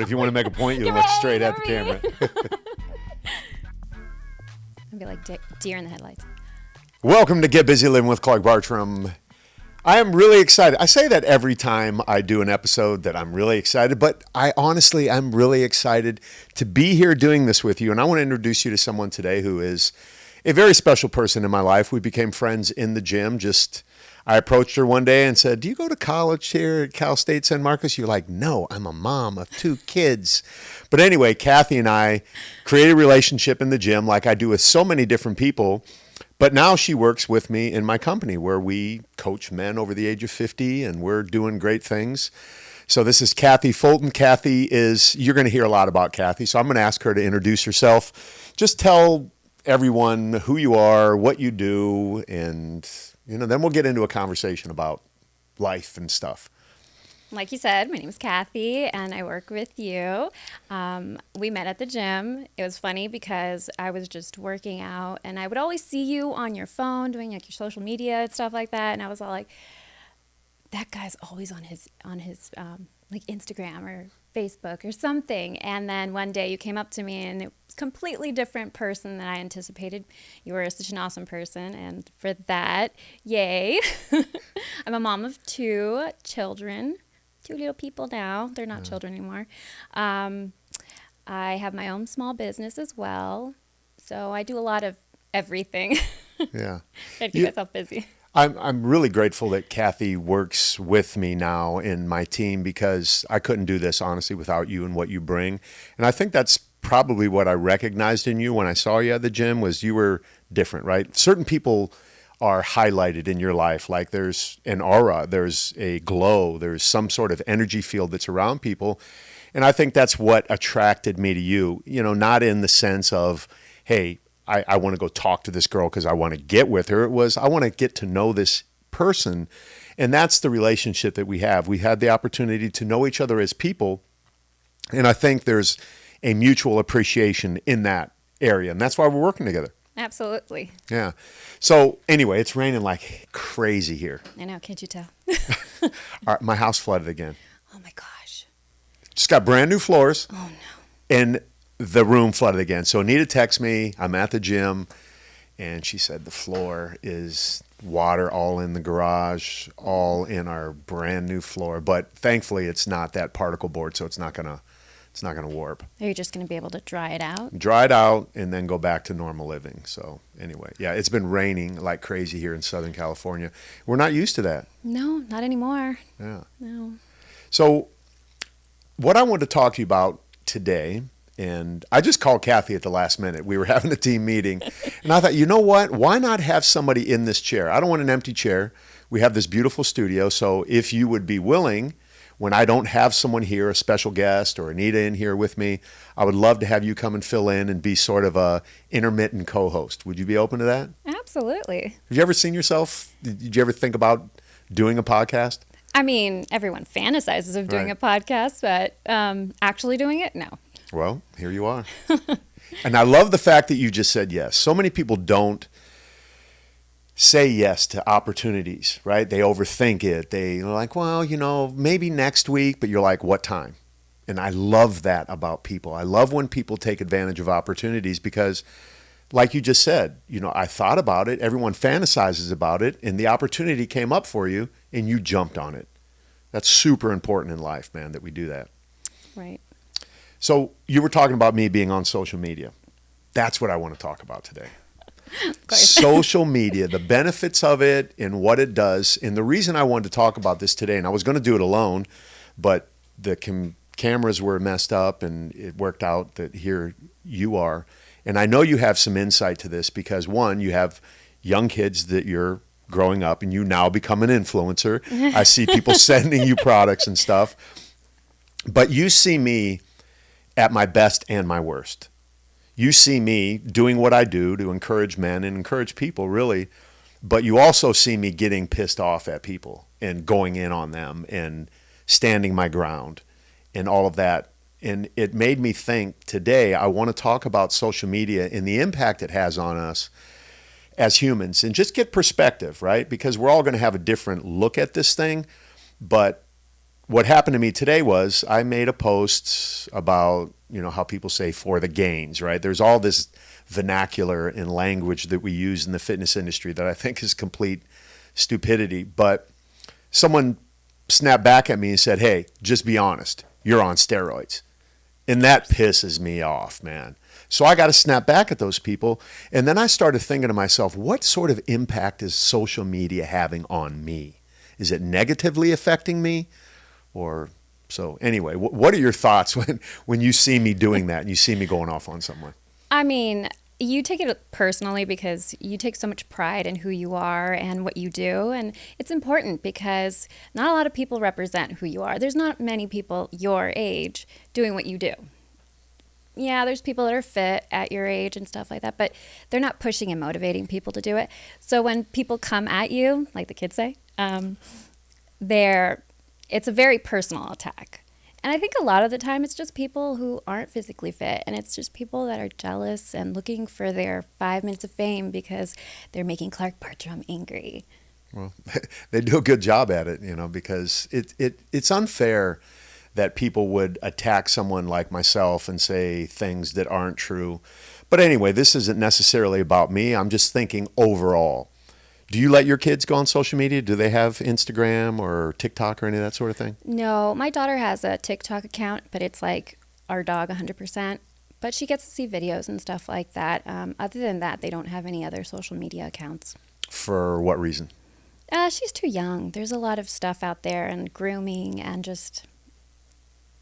if you want to make a point, you You're look right, straight at the you're camera. I'd be like deer in the headlights. Welcome to Get Busy Living with Clark Bartram. I am really excited. I say that every time I do an episode that I'm really excited, but I'm really excited to be here doing this with you. And I want to introduce you to someone today who is a very special person in my life. We became friends in the gym. I approached her one day and said, "Do you go to college here at Cal State San Marcos?" You're like, "No, I'm a mom of 2 kids." But anyway, Cathy and I created a relationship in the gym like I do with so many different people. But now she works with me in my company where we coach men over the age of 50 and we're doing great things. So this is Cathy Fulton. You're going to hear a lot about Cathy. So I'm going to ask her to introduce herself. Just tell everyone who you are, what you do, and then we'll get into a conversation about life and stuff. Like you said, my name is Cathy, and I work with you. We met at the gym. It was funny because I was just working out, and I would always see you on your phone doing like your social media and stuff like that. And I was all like, "That guy's always on his like Instagram or Facebook or something." And then one day you came up to me, and it was a completely different person than I anticipated. You were such an awesome person, and for that, yay! I'm a mom of 2 children. 2 little people now. They're not children anymore. I have my own small business as well. So I do a lot of everything. Yeah. I keep myself busy. I'm really grateful that Cathy works with me now in my team because I couldn't do this, honestly, without you and what you bring. And I think that's probably what I recognized in you when I saw you at the gym was you were different, right? Certain people are highlighted in your life. Like there's an aura, there's a glow, there's some sort of energy field that's around people. And I think that's what attracted me to you, not in the sense of, hey, I want to go talk to this girl because I want to get with her. It was, I want to get to know this person. And that's the relationship that we have. We had the opportunity to know each other as people. And I think there's a mutual appreciation in that area. And that's why we're working together. Absolutely. Yeah. So anyway, it's raining like crazy here. I know. Can't you tell? All right, my house flooded again. Oh, my gosh. Just got brand new floors. Oh, no. And the room flooded again. So Anita texted me. I'm at the gym. And she said the floor is water all in the garage, all in our brand new floor. But thankfully, it's not that particle board, so it's not gonna warp. Are you just going to be able to dry it out? Dry it out and then go back to normal living. So anyway, yeah, it's been raining like crazy here in Southern California. We're not used to that. No, not anymore. Yeah. No. So what I wanted to talk to you about today, and I just called Cathy at the last minute. We were having a team meeting, and I thought, you know what? Why not have somebody in this chair? I don't want an empty chair. We have this beautiful studio, so if you would be willing, when I don't have someone here, a special guest or Anita in here with me, I would love to have you come and fill in and be sort of a intermittent co-host. Would you be open to that? Absolutely. Have you ever seen yourself? Did you ever think about doing a podcast? I mean, everyone fantasizes of doing a podcast, but actually doing it, no. Well, here you are. And I love the fact that you just said yes. So many people don't say yes to opportunities, right? They overthink it. They're like, well, maybe next week, but you're like, what time? And I love that about people. I love when people take advantage of opportunities because, like you just said, I thought about it. Everyone fantasizes about it, and the opportunity came up for you, and you jumped on it. That's super important in life, man, that we do that. Right. So you were talking about me being on social media. That's what I want to talk about today. Social media, the benefits of it and what it does. And the reason I wanted to talk about this today, and I was going to do it alone, but the cameras were messed up and it worked out that here you are. And I know you have some insight to this because, one, you have young kids that you're growing up and you now become an influencer. I see people sending you products and stuff. But you see me at my best and my worst. You see me doing what I do to encourage men and encourage people, really. But you also see me getting pissed off at people and going in on them and standing my ground and all of that. And it made me think today I want to talk about social media and the impact it has on us as humans and just get perspective, right? Because we're all going to have a different look at this thing. But what happened to me today was I made a post about, how people say for the gains, right? There's all this vernacular and language that we use in the fitness industry that I think is complete stupidity. But someone snapped back at me and said, hey, just be honest. You're on steroids. And that pisses me off, man. So I got to snap back at those people. And then I started thinking to myself, what sort of impact is social media having on me? Is it negatively affecting me? Or so anyway, what are your thoughts when you see me doing that and you see me going off on someone? I mean, you take it personally because you take so much pride in who you are and what you do. And it's important because not a lot of people represent who you are. There's not many people your age doing what you do. Yeah, there's people that are fit at your age and stuff like that, but they're not pushing and motivating people to do it. So when people come at you, like the kids say, it's a very personal attack. And I think a lot of the time it's just people who aren't physically fit, and it's just people that are jealous and looking for their 5 minutes of fame because they're making Clark Bartram angry. Well, they do a good job at it, because it's unfair that people would attack someone like myself and say things that aren't true. But anyway, this isn't necessarily about me. I'm just thinking overall. Do you let your kids go on social media? Do they have Instagram or TikTok or any of that sort of thing? No, my daughter has a TikTok account, but it's like our dog 100%. But she gets to see videos and stuff like that. Other than that, they don't have any other social media accounts. For what reason? She's too young. There's a lot of stuff out there and grooming and just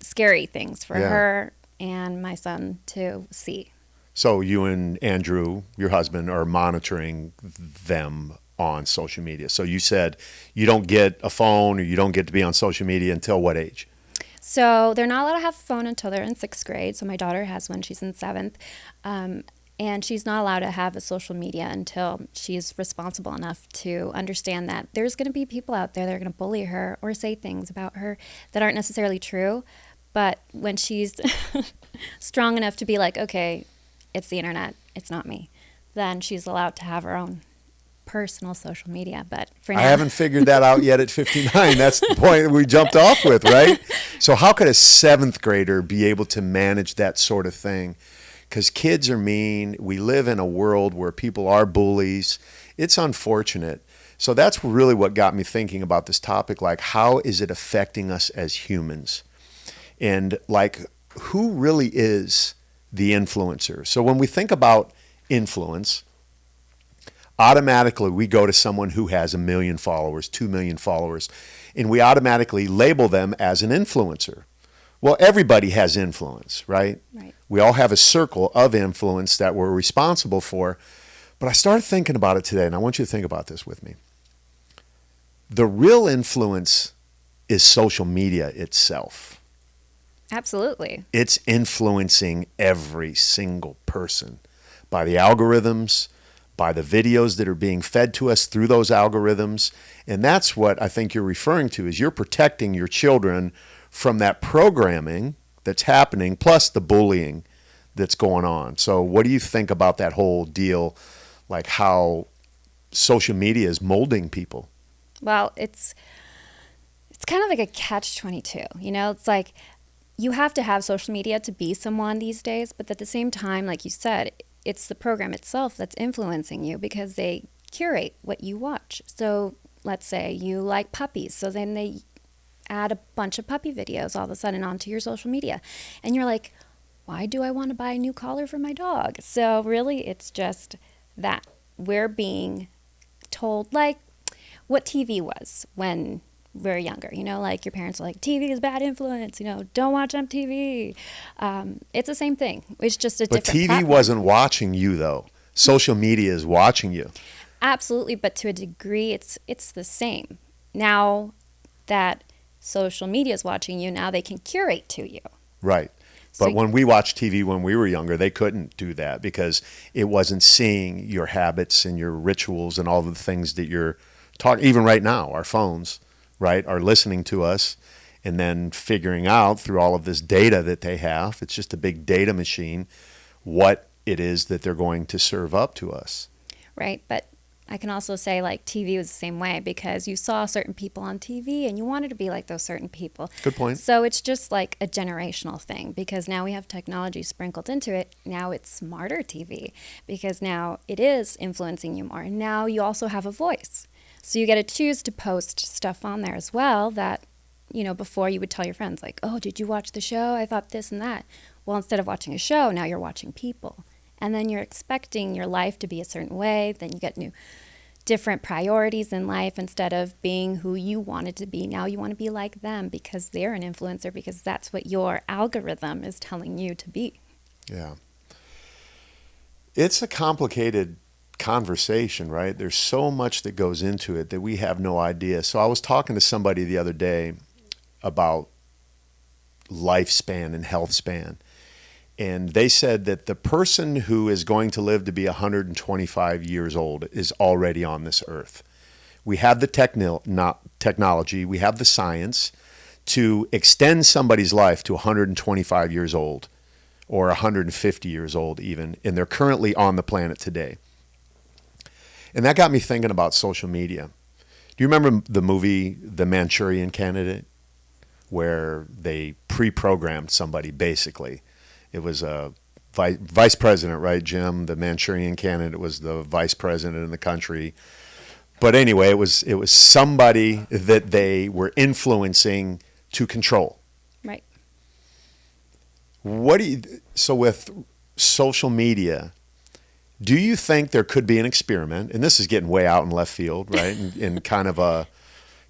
scary things for her and my son to see. So you and Andrew, your husband, are monitoring them on social media. So you said you don't get a phone or you don't get to be on social media until what age? So they're not allowed to have a phone until they're in 6th grade. So my daughter has one. She's in 7th. And she's not allowed to have a social media until she's responsible enough to understand that there's going to be people out there that are going to bully her or say things about her that aren't necessarily true. But when she's strong enough to be like, okay, it's the internet, it's not me, then she's allowed to have her own personal social media. But for now, I haven't figured that out yet at 59. That's the point we jumped off with, right? So how could a 7th grader be able to manage that sort of thing? Because kids are mean. We live in a world where people are bullies. It's unfortunate. So that's really what got me thinking about this topic. Like, how is it affecting us as humans? And like, who really is the influencer? So when we think about influence, automatically we go to someone who has 1 million followers, 2 million followers, and we automatically label them as an influencer. Well, everybody has influence, right? Right. We all have a circle of influence that we're responsible for. But I started thinking about it today, and I want you to think about this with me. The real influence is social media itself. Absolutely. It's influencing every single person by the algorithms, by the videos that are being fed to us through those algorithms. And that's what I think you're referring to, is you're protecting your children from that programming that's happening, plus the bullying that's going on. So what do you think about that whole deal, like how social media is molding people? Well, it's kind of like a catch-22. It's like you have to have social media to be someone these days, but at the same time, like you said, it's the program itself that's influencing you because they curate what you watch. So let's say you like puppies, so then they add a bunch of puppy videos all of a sudden onto your social media. And you're like, why do I want to buy a new collar for my dog? So really, it's just that we're being told like what TV was when we were younger. Like your parents are like, TV is bad influence, don't watch MTV. It's the same thing. It's just a different TV platform. wasn't watching you, though. Social media is watching you. Absolutely, but to a degree, it's the same. Now that social media is watching you, now they can curate to you. Right. But when we watched TV when we were younger, they couldn't do that because it wasn't seeing your habits and your rituals and all the things that you're talking. Even right now, our phones, right, are listening to us and then figuring out through all of this data that they have. It's just a big data machine, what it is that they're going to serve up to us. Right. But I can also say like TV was the same way because you saw certain people on TV and you wanted to be like those certain people. Good point. So it's just like a generational thing because now we have technology sprinkled into it. Now it's smarter TV because now it is influencing you more. And now you also have a voice. So you get to choose to post stuff on there as well that, you know, before you would tell your friends like, oh, did you watch the show? I thought this and that. Well, instead of watching a show, now you're watching people. And then you're expecting your life to be a certain way. Then you get different priorities in life. Instead of being who you wanted to be, now you want to be like them because they're an influencer, because that's what your algorithm is telling you to be. Yeah. It's a complicated conversation, right? There's so much that goes into it that we have no idea. So I was talking to somebody the other day about lifespan and health span. And they said that the person who is going to live to be 125 years old is already on this earth. We have the technology, we have the science to extend somebody's life to 125 years old or 150 years old even, and they're currently on the planet today. And that got me thinking about social media. Do you remember the movie The Manchurian Candidate, where they pre-programmed somebody basically? It was a vice president, right, Jim? The Manchurian Candidate was the vice president in the country. But anyway, it was somebody that they were influencing to control. Right. So with social media, do you think there could be an experiment? And this is getting way out in left field, right? in kind of a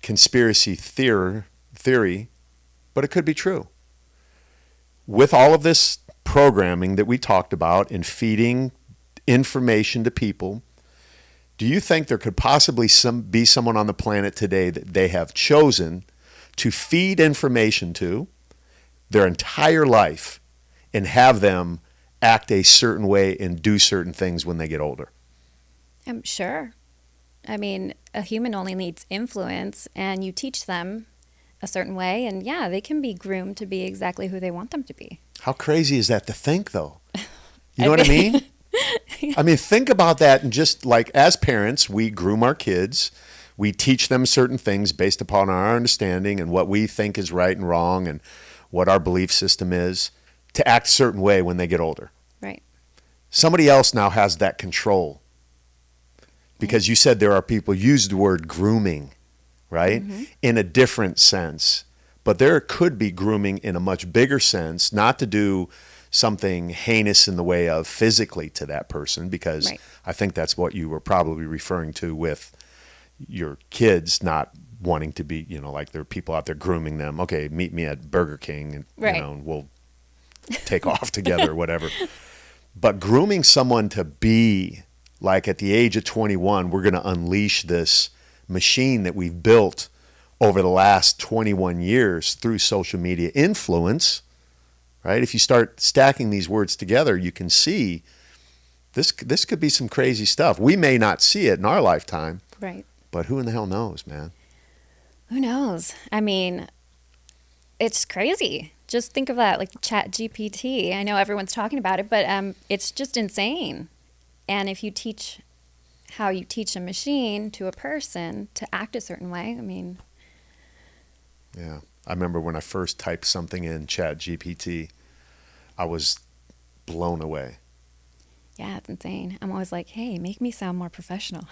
conspiracy theory, but it could be true. With all of this programming that we talked about and feeding information to people, do you think there could possibly be someone on the planet today that they have chosen to feed information to their entire life and have them act a certain way and do certain things when they get older? I'm sure. I mean, a human only needs influence, and you teach them a certain way, and yeah, they can be groomed to be exactly who they want them to be. How crazy is that to think, though? You know what I mean? I mean, think about that. And just like as parents, we groom our kids. We teach them certain things based upon our understanding and what we think is right and wrong and what our belief system is to act a certain way when they get older. Right. Somebody else now has that control. Because you said there are people use the word grooming, right? Mm-hmm. In a different sense. But there could be grooming in a much bigger sense, not to do something heinous in the way of physically to that person, because right. I think that's what you were probably referring to with your kids not wanting to be, you know, like there are people out there grooming them. Okay, meet me at Burger King and, right. you know, and we'll take off together or whatever. But grooming someone to be like at the age of 21, we're going to unleash this machine that we've built over the last 21 years through social media influence, right? If you start stacking these words together, you can see this could be some crazy stuff. We may not see it in our lifetime, right? But who in the hell knows, man? Who knows? I mean, it's crazy. Just think of that, like Chat GPT. I know everyone's talking about it, but it's just insane. And if you teach how you teach a machine to a person to act a certain way, I mean... Yeah. I remember when I first typed something in Chat GPT, I was blown away. Yeah, it's insane. I'm always like, hey, make me sound more professional.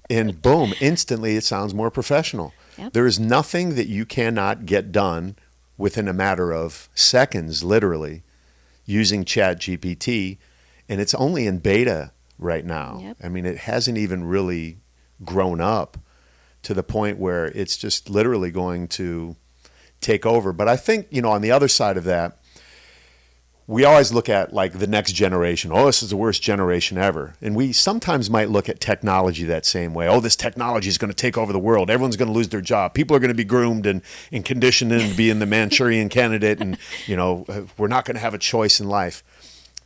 And boom, instantly it sounds more professional. Yep. There is nothing that you cannot get done within a matter of seconds, literally, using Chat GPT. And it's only in beta right now. Yep. I mean, it hasn't even really grown up to the point where it's just literally going to take over. But I think, you know, on the other side of that, we always look at like the next generation. Oh, this is the worst generation ever. And we sometimes might look at technology that same way. Oh, this technology is going to take over the world. Everyone's going to lose their job. People are going to be groomed and conditioned to be in the Manchurian Candidate. And, you know, we're not going to have a choice in life.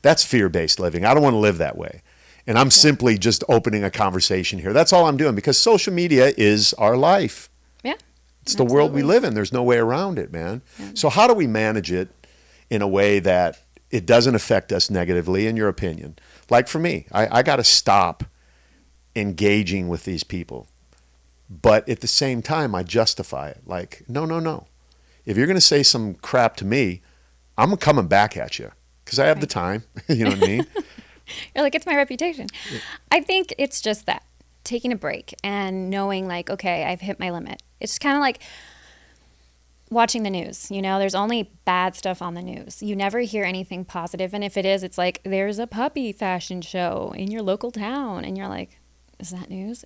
That's fear-based living. I don't want to live that way. And I'm simply just opening a conversation here. That's all I'm doing because social media is our life. Yeah. It's the world we live in. There's no way around it, man. Yeah. So how do we manage it in a way that it doesn't affect us negatively, in your opinion? Like for me, I got to stop engaging with these people. But at the same time, I justify it. Like, no. If you're going to say some crap to me, I'm coming back at you because I have the time. You know what I mean? You're like, it's my reputation. Yeah. I think it's just that, taking a break and knowing like, okay, I've hit my limit. It's kind of like watching the news. You know, there's only bad stuff on the news. You never hear anything positive. And if it is, it's like, there's a puppy fashion show in your local town. And you're like, is that news?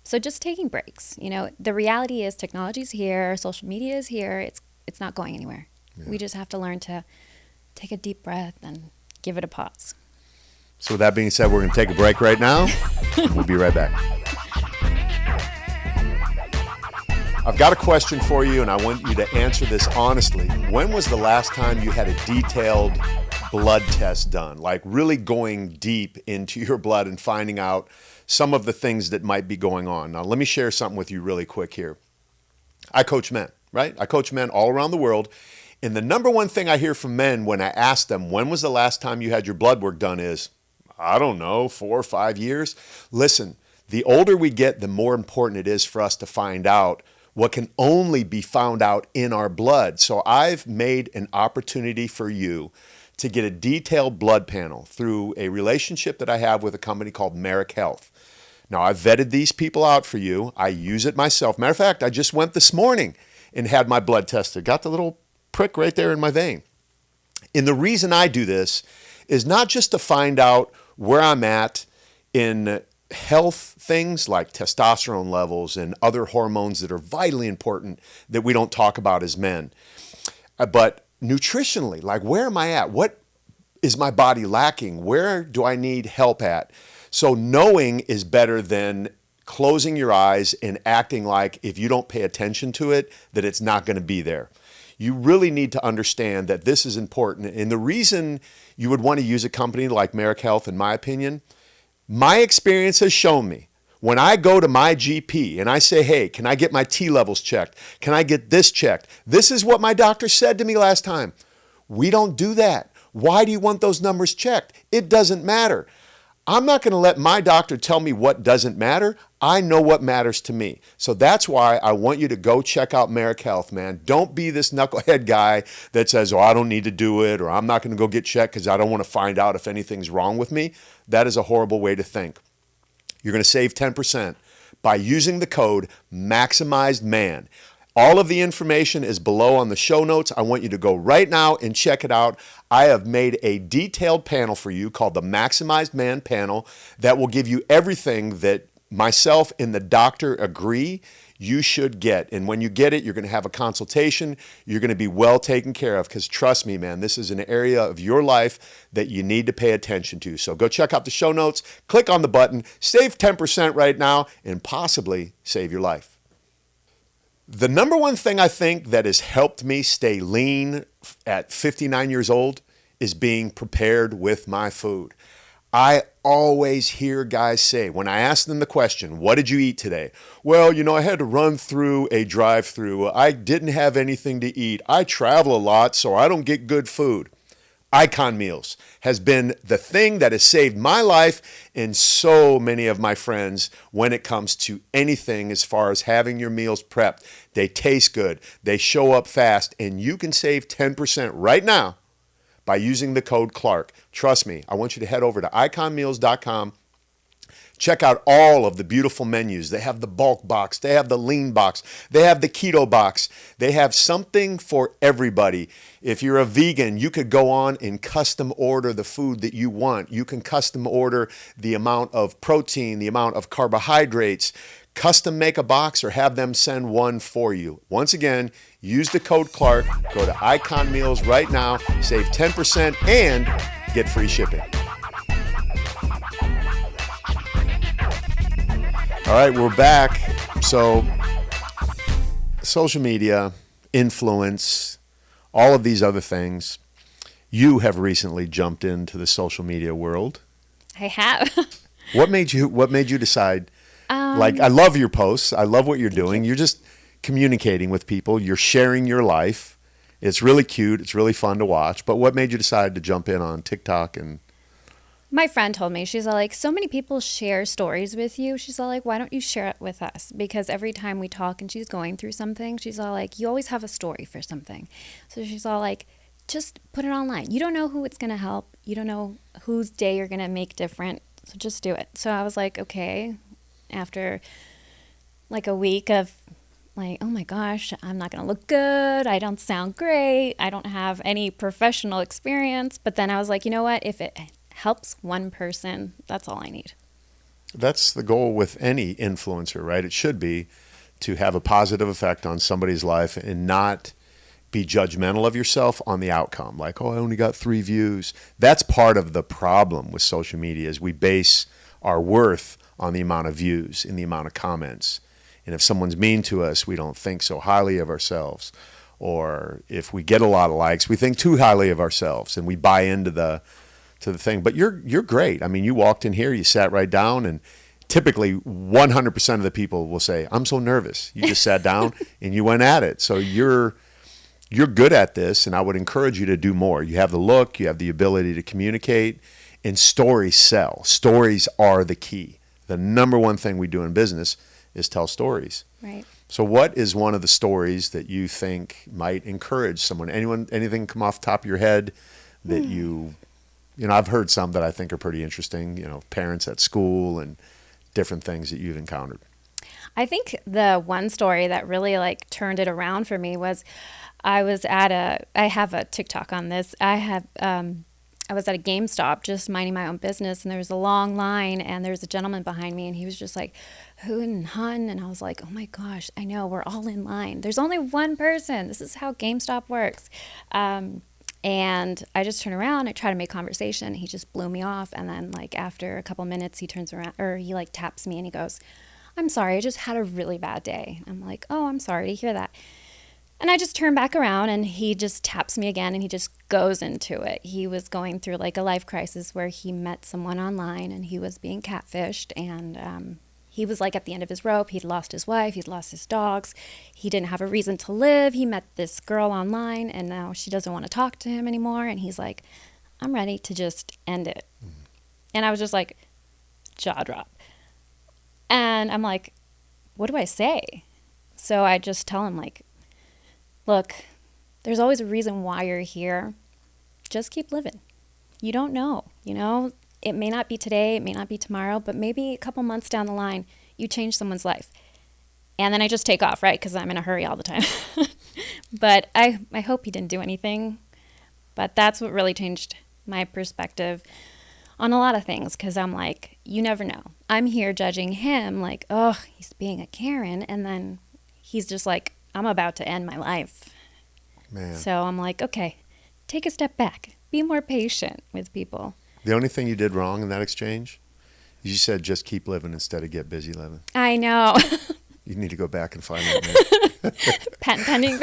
So just taking breaks. You know, the reality is technology's here, social media is here. It's not going anywhere. Yeah. We just have to learn to take a deep breath and give it a pause. So with that being said, we're going to take a break right now. We'll be right back. I've got a question for you, and I want you to answer this honestly. When was the last time you had a detailed blood test done? Like really going deep into your blood and finding out some of the things that might be going on. Now, let me share something with you really quick here. I coach men, right? I coach men all around the world. And the number one thing I hear from men when I ask them, when was the last time you had your blood work done is, I don't know, 4 or 5 years. Listen, the older we get, the more important it is for us to find out what can only be found out in our blood. So I've made an opportunity for you to get a detailed blood panel through a relationship that I have with a company called Merrick Health. Now, I've vetted these people out for you. I use it myself. Matter of fact, I just went this morning and had my blood tested. Got the little prick right there in my vein. And the reason I do this is not just to find out where I'm at in health things like testosterone levels and other hormones that are vitally important that we don't talk about as men, but nutritionally, like where am I at? What is my body lacking? Where do I need help at? So knowing is better than closing your eyes and acting like if you don't pay attention to it, that it's not going to be there. You really need to understand that this is important. And the reason you would want to use a company like Merrick Health, in my opinion, my experience has shown me when I go to my GP and I say, hey, can I get my T levels checked? Can I get this checked? This is what my doctor said to me last time. We don't do that. Why do you want those numbers checked? It doesn't matter. I'm not going to let my doctor tell me what doesn't matter. I know what matters to me. So that's why I want you to go check out Merrick Health, man. Don't be this knucklehead guy that says, oh, I don't need to do it, or I'm not going to go get checked because I don't want to find out if anything's wrong with me. That is a horrible way to think. You're going to save 10% by using the code MAXIMIZEDMAN. All of the information is below on the show notes. I want you to go right now and check it out. I have made a detailed panel for you called the Maximized Man Panel that will give you everything that myself and the doctor agree you should get. And when you get it, you're going to have a consultation. You're going to be well taken care of because trust me, man, this is an area of your life that you need to pay attention to. So go check out the show notes, click on the button, save 10% right now, and possibly save your life. The number one thing I think that has helped me stay lean at 59 years old is being prepared with my food. I always hear guys say, when I ask them the question, what did you eat today? Well, I had to run through a drive-through. I didn't have anything to eat. I travel a lot, so I don't get good food. Icon Meals has been the thing that has saved my life and so many of my friends when it comes to anything as far as having your meals prepped. They taste good, they show up fast, and you can save 10% right now by using the code Clark. Trust me, I want you to head over to iconmeals.com. Check out all of the beautiful menus. They have the bulk box. They have the lean box. They have the keto box. They have something for everybody. If you're a vegan, you could go on and custom order the food that you want. You can custom order the amount of protein, the amount of carbohydrates, custom make a box or have them send one for you. Once again, use the code Clark. Go to Icon Meals right now. Save 10% and get free shipping. All right, we're back. So social media, influence, all of these other things. You have recently jumped into the social media world. I have. What made you decide? I love your posts. I love what you're doing. You're just communicating with people. You're sharing your life. It's really cute. It's really fun to watch. But what made you decide to jump in on TikTok and My friend told me, she's all like, so many people share stories with you. She's all like, why don't you share it with us? Because every time we talk and she's going through something, she's all like, you always have a story for something. So she's all like, just put it online. You don't know who it's going to help. You don't know whose day you're going to make different. So just do it. So I was like, okay. After like a week of like, oh my gosh, I'm not going to look good. I don't sound great. I don't have any professional experience. But then I was like, you know what? If it helps one person, that's all I need. That's the goal with any influencer, right? It should be to have a positive effect on somebody's life and not be judgmental of yourself on the outcome. Like, oh, I only got 3 views. That's part of the problem with social media is we base our worth on the amount of views and the amount of comments. And if someone's mean to us, we don't think so highly of ourselves. Or if we get a lot of likes, we think too highly of ourselves and we buy into the thing. But you're great. I mean, you walked in here, you sat right down, and typically 100% of the people will say, I'm so nervous. You just sat down and you went at it. So you're good at this, and I would encourage you to do more. You have the look, you have the ability to communicate, and stories sell. Stories are the key. The number one thing we do in business is tell stories. Right. So what is one of the stories that you think might encourage someone? Anything come off the top of your head that I've heard some that I think are pretty interesting, parents at school and different things that you've encountered. I think the one story that really like turned it around for me was I have a TikTok on this. I was at a GameStop just minding my own business, and there was a long line, and there was a gentleman behind me, and he was just like, hun and hun, and I was like, oh my gosh, I know, we're all in line. There's only one person. This is how GameStop works. And I just turn around, I try to make conversation. He just blew me off, and then like after a couple minutes, he turns around, or he like taps me, and he goes, I'm sorry, I just had a really bad day. I'm like, oh, I'm sorry to hear that. And I just turn back around, and he just taps me again, and he just goes into it. He was going through like a life crisis where he met someone online, and he was being catfished, and he was like at the end of his rope. He'd lost his wife, he'd lost his dogs, he didn't have a reason to live. He met this girl online, and now she doesn't want to talk to him anymore, and he's like, I'm ready to just end it. And I was just like, jaw drop. And I'm like, what do I say? So I just tell him like, look, there's always a reason why you're here. Just keep living. You don't know, It may not be today, it may not be tomorrow, but maybe a couple months down the line, you change someone's life. And then I just take off, right? Because I'm in a hurry all the time. But I hope he didn't do anything. But that's what really changed my perspective on a lot of things, because I'm like, you never know. I'm here judging him like, oh, he's being a Karen. And then he's just like, I'm about to end my life. Man. So I'm like, okay, take a step back. Be more patient with people. The only thing you did wrong in that exchange is you said just keep living instead of get busy living. I know. You need to go back and find that, man. Patent pending.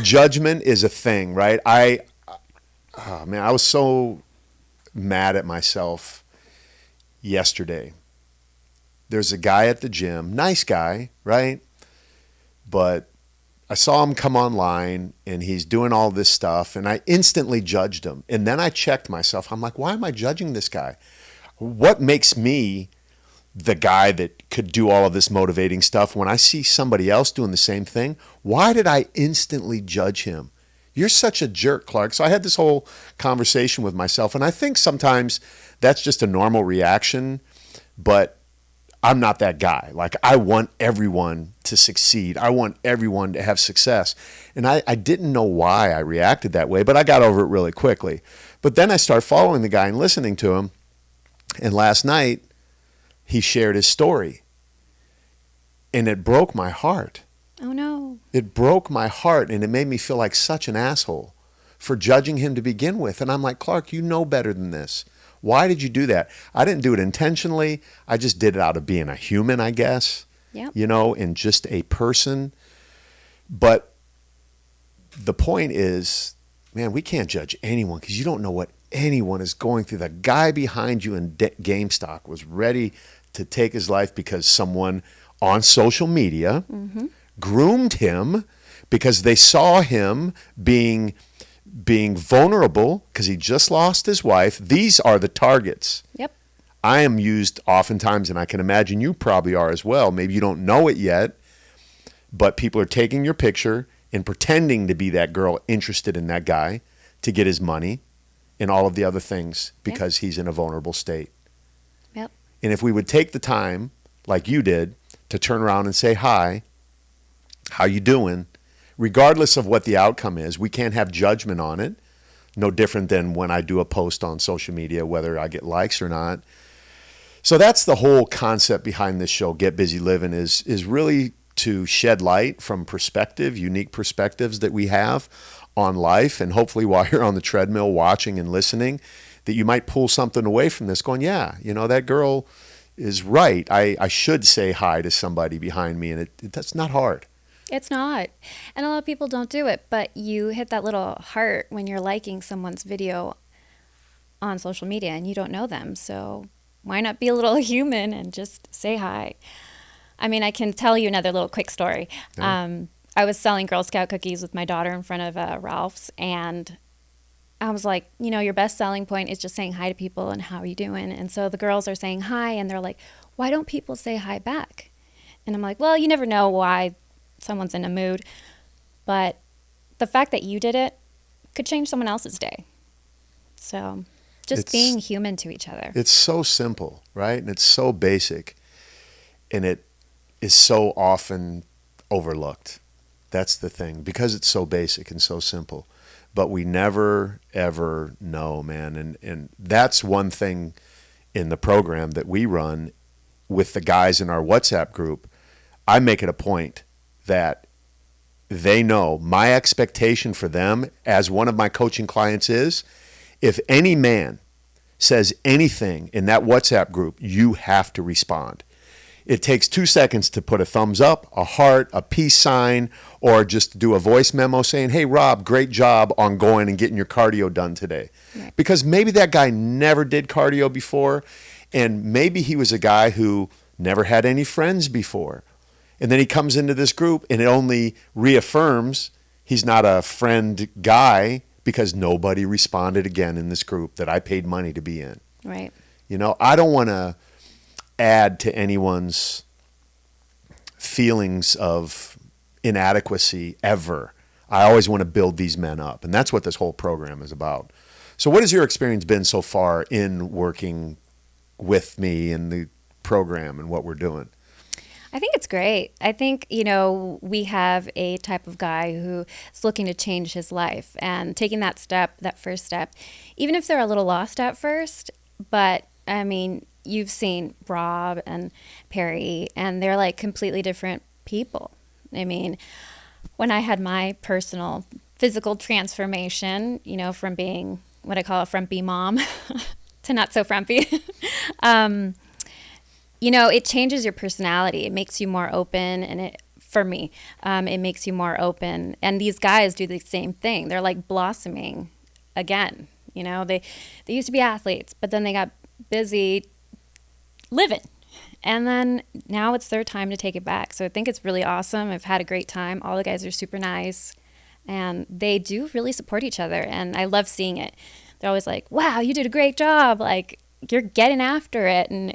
Judgment is a thing, right? I was so mad at myself yesterday. There's a guy at the gym, nice guy, right? But I saw him come online and he's doing all this stuff, and I instantly judged him. And then I checked myself. I'm like, why am I judging this guy? What makes me the guy that could do all of this motivating stuff when I see somebody else doing the same thing? Why did I instantly judge him? You're such a jerk, Clark. So I had this whole conversation with myself, and I think sometimes that's just a normal reaction, but I'm not that guy. Like, I want everyone to succeed. I want everyone to have success. And I didn't know why I reacted that way, but I got over it really quickly. But then I started following the guy and listening to him. And last night, he shared his story. And it broke my heart. Oh, no. It broke my heart, and it made me feel like such an asshole for judging him to begin with. And I'm like, Clark, you know better than this. Why did you do that? I didn't do it intentionally. I just did it out of being a human, I guess, Yep. And just a person. But the point is, man, we can't judge anyone because you don't know what anyone is going through. The guy behind you in GameStop was ready to take his life because someone on social media groomed him because they saw him being being vulnerable because he just lost his wife. These are the targets. Yep. I am used oftentimes, and I can imagine you probably are as well. Maybe you don't know it yet, but people are taking your picture and pretending to be that girl interested in that guy to get his money and all of the other things because he's in a vulnerable state. Yep. And if we would take the time, like you did, to turn around and say, hi, how you doing? Regardless of what the outcome is, we can't have judgment on it. No different than when I do a post on social media, whether I get likes or not. So that's the whole concept behind this show, Get Busy Livin', is really to shed light from perspective, unique perspectives that we have on life. And hopefully while you're on the treadmill watching and listening, that you might pull something away from this going, yeah, that girl is right. I should say hi to somebody behind me. And that's not hard. It's not. And a lot of people don't do it, but you hit that little heart when you're liking someone's video on social media and you don't know them. So why not be a little human and just say hi? I mean, I can tell you another little quick story. Yeah. I was selling Girl Scout cookies with my daughter in front of Ralph's, and I was like, your best selling point is just saying hi to people and how are you doing? And so the girls are saying hi, and they're like, why don't people say hi back? And I'm like, well, you never know why someone's in a mood, but the fact that you did it could change someone else's day. So just being human to each other. It's so simple, right? And it's so basic, and it is so often overlooked. That's the thing, because it's so basic and so simple, but we never ever know, man. And that's one thing in the program that we run with the guys in our WhatsApp group. I make it a point that they know my expectation for them as one of my coaching clients is, if any man says anything in that WhatsApp group, you have to respond. It takes 2 seconds to put a thumbs up, a heart, a peace sign, or just do a voice memo saying, hey, Rob, great job on going and getting your cardio done today. Right. Because maybe that guy never did cardio before, and maybe he was a guy who never had any friends before. And then he comes into this group and it only reaffirms he's not a friend guy because nobody responded again in this group that I paid money to be in. Right. I don't want to add to anyone's feelings of inadequacy ever. I always want to build these men up. And that's what this whole program is about. So what has your experience been so far in working with me in the program and what we're doing? I think it's great. I think, we have a type of guy who is looking to change his life and taking that first step, even if they're a little lost at first. But, I mean, you've seen Rob and Perry, and they're like completely different people. I mean, when I had my personal physical transformation, from being what I call a frumpy mom to not so frumpy, it changes your personality. It makes you more open, and for me, it makes you more open. And these guys do the same thing. They're like blossoming again. They used to be athletes, but then they got busy living. And then now it's their time to take it back. So I think it's really awesome. I've had a great time. All the guys are super nice, and they do really support each other. And I love seeing it. They're always like, wow, you did a great job. Like, you're getting after it. And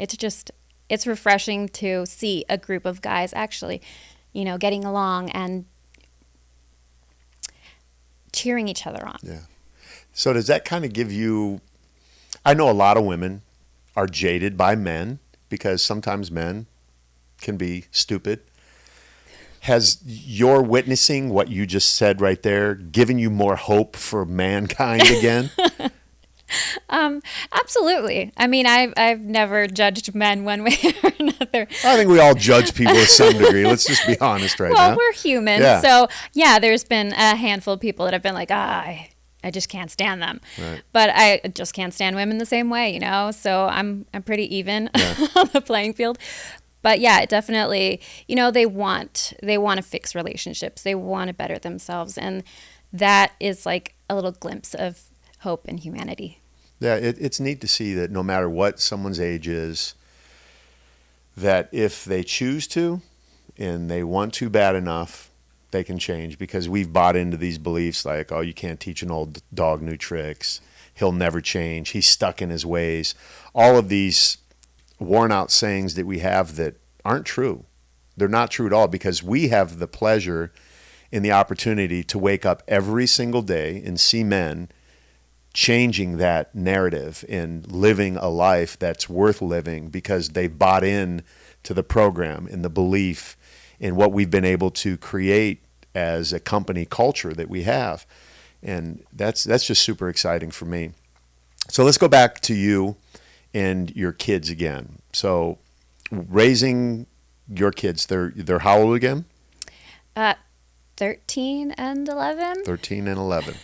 it's refreshing to see a group of guys actually, getting along and cheering each other on. Yeah. So does that kind of give you, I know a lot of women are jaded by men because sometimes men can be stupid. Has your witnessing what you just said right there given you more hope for mankind again? Absolutely. I mean, I've never judged men one way or another. I think we all judge people to some degree. Let's just be honest now. Well, we're human. Yeah. So, yeah, there's been a handful of people that have been like, I just can't stand them. Right. But I just can't stand women the same way, So I'm pretty even on the playing field. But yeah, it definitely, they want to fix relationships. They want to better themselves. And that is like a little glimpse of hope and humanity. Yeah, it's neat to see that no matter what someone's age is, that if they choose to and they want to bad enough, they can change, because we've bought into these beliefs like, oh, you can't teach an old dog new tricks. He'll never change. He's stuck in his ways. All of these worn out sayings that we have that aren't true. They're not true at all, because we have the pleasure and the opportunity to wake up every single day and see men changing that narrative and living a life that's worth living, because they bought in to the program and the belief in what we've been able to create as a company culture that we have. And that's just super exciting for me. So let's go back to you and your kids again. So raising your kids, they're how old again? 13 and 11. 13 and 11.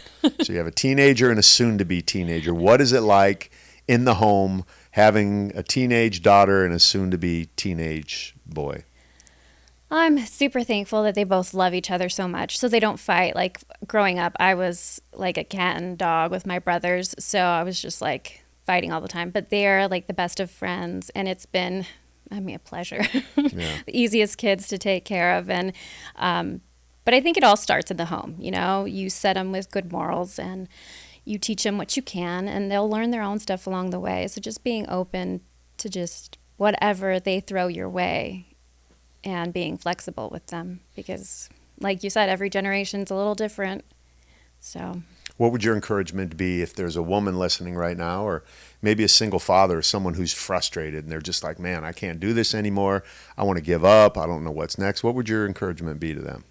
So you have a teenager and a soon-to-be teenager. What is it like in the home having a teenage daughter and a soon-to-be teenage boy? I'm super thankful that they both love each other so much, so they don't fight. Like growing up, I was like a cat and dog with my brothers, so I was just like fighting all the time. But they're like the best of friends, and it's been, a pleasure. Yeah. The easiest kids to take care of, and but I think it all starts in the home. You know, you set them with good morals, and you teach them what you can, and they'll learn their own stuff along the way. So just being open to just whatever they throw your way, and being flexible with them, because like you said, every generation's a little different. So what would your encouragement be if there's a woman listening right now, or maybe a single father, or someone who's frustrated and they're just like, man, I can't do this anymore. I want to give up. I don't know what's next. What would your encouragement be to them?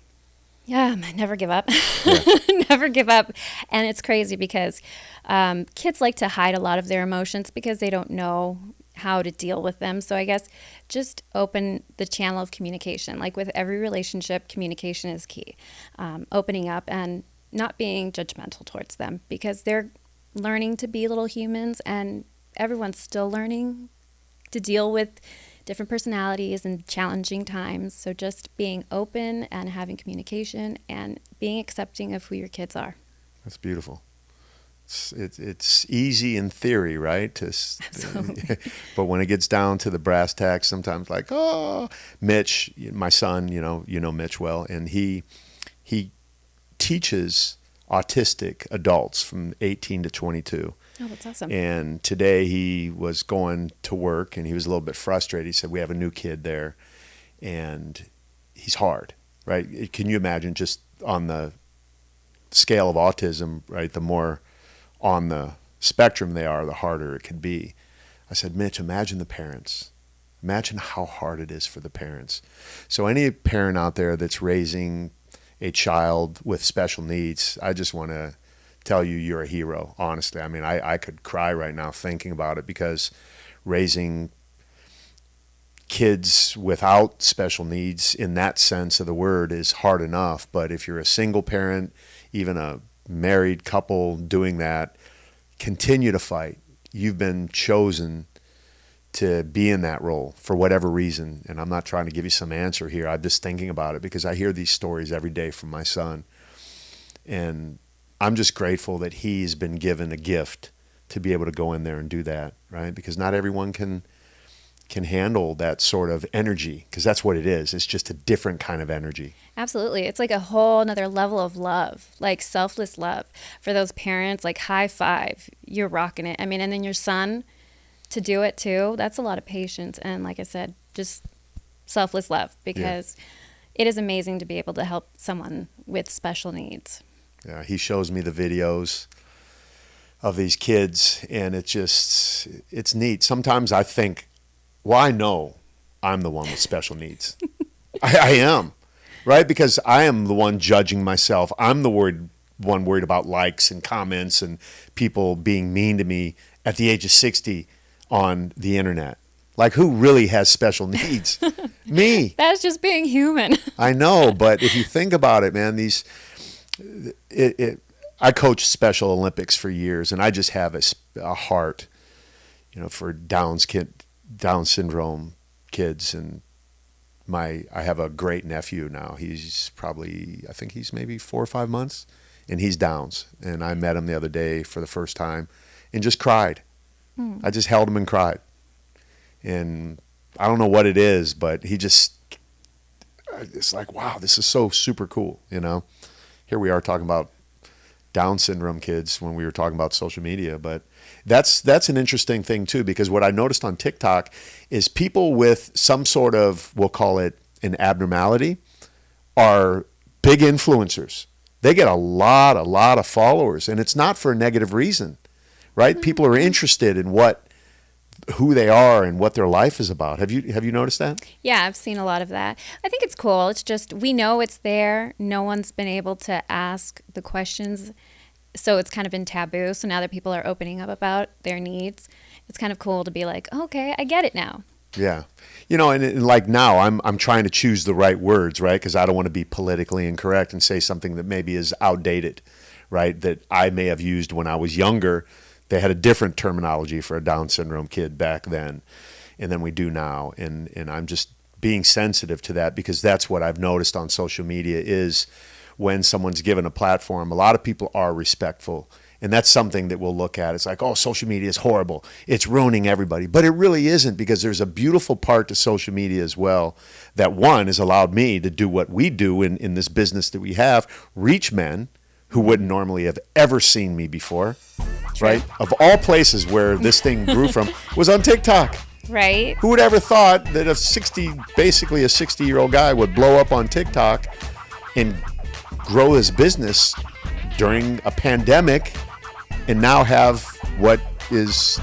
Yeah, never give up. Yeah. Never give up. And it's crazy because kids like to hide a lot of their emotions because they don't know how to deal with them. So I guess just open the channel of communication. Like with every relationship, communication is key. Opening up and not being judgmental towards them, because they're learning to be little humans, and everyone's still learning to deal with different personalities and challenging times. So just being open and having communication and being accepting of who your kids are. That's beautiful. It's easy in theory, right? Absolutely. But when it gets down to the brass tacks, sometimes like, oh, Mitch, my son, you know Mitch well, and he teaches autistic adults from 18 to 22. Oh, that's awesome. And today he was going to work and he was a little bit frustrated. He said, we have a new kid there and he's hard, right? Can you imagine, just on the scale of autism, right? The more on the spectrum they are, the harder it could be. I said, Mitch, imagine the parents. Imagine how hard it is for the parents. So any parent out there that's raising a child with special needs, I just want to tell you, you're a hero, honestly. I mean, I could cry right now thinking about it, because raising kids without special needs in that sense of the word is hard enough. But if you're a single parent, even a married couple doing that, continue to fight. You've been chosen to be in that role for whatever reason. And I'm not trying to give you some answer here. I'm just thinking about it because I hear these stories every day from my son. And I'm just grateful that he's been given a gift to be able to go in there and do that, right? Because not everyone can handle that sort of energy, because that's what it is. It's just a different kind of energy. Absolutely. It's like a whole another level of love, like selfless love for those parents. Like, high five, you're rocking it. I mean, and then your son to do it too, that's a lot of patience. And like I said, just selfless love, because it is amazing to be able to help someone with special needs. Yeah, he shows me the videos of these kids, and it's neat. Sometimes I think, well, I know I'm the one with special needs. I am, right? Because I am the one judging myself. I'm the one worried about likes and comments and people being mean to me at the age of 60 on the internet. Like, who really has special needs? Me. That's just being human. I know, but if you think about it, man, I coached Special Olympics for years, and I just have a heart, for Down syndrome kids. And I have a great nephew now. He's probably, I think he's maybe 4 or 5 months, and he's Downs. And I met him the other day for the first time and just cried. I just held him and cried. And I don't know what it is, but it's like, wow, this is so super cool. Here we are talking about Down syndrome kids when we were talking about social media, but that's an interesting thing too, because what I noticed on TikTok is people with some sort of, we'll call it an abnormality, are big influencers. They get a lot of followers, and it's not for a negative reason, right? Mm-hmm. People are interested in who they are and what their life is about. Have you noticed that? Yeah, I've seen a lot of that. I think it's cool. It's just, we know it's there. No one's been able to ask the questions, so it's kind of been taboo. So now that people are opening up about their needs, it's kind of cool to be like, okay, I get it now. Yeah. And like now I'm trying to choose the right words, right? Because I don't want to be politically incorrect and say something that maybe is outdated, right? That I may have used when I was younger. They had a different terminology for a Down syndrome kid back then, and than we do now. And I'm just being sensitive to that, because that's what I've noticed on social media is when someone's given a platform, a lot of people are respectful. And that's something that we'll look at. It's like, oh, social media is horrible. It's ruining everybody. But it really isn't, because there's a beautiful part to social media as well that, one, has allowed me to do what we do in this business that we have, reach men who wouldn't normally have ever seen me before, right? Of all places where this thing grew from was on TikTok. Right. Who would ever thought that basically a 60-year-old guy would blow up on TikTok and grow his business during a pandemic and now have what is,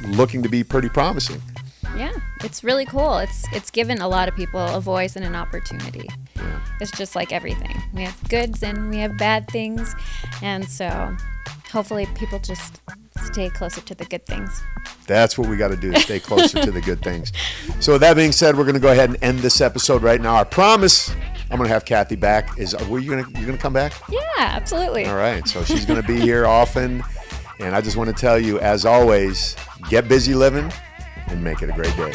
looking to be pretty promising. Yeah, it's really cool. It's given a lot of people a voice and an opportunity. Yeah. It's just like everything. We have goods and we have bad things. And so hopefully people just stay closer to the good things. That's what we got to do, stay closer to the good things. So with that being said, we're going to go ahead and end this episode right now. I promise I'm going to have Cathy back. You're going to come back? Yeah, absolutely. All right. So she's going to be here often. And I just want to tell you, as always, get busy living and make it a great day.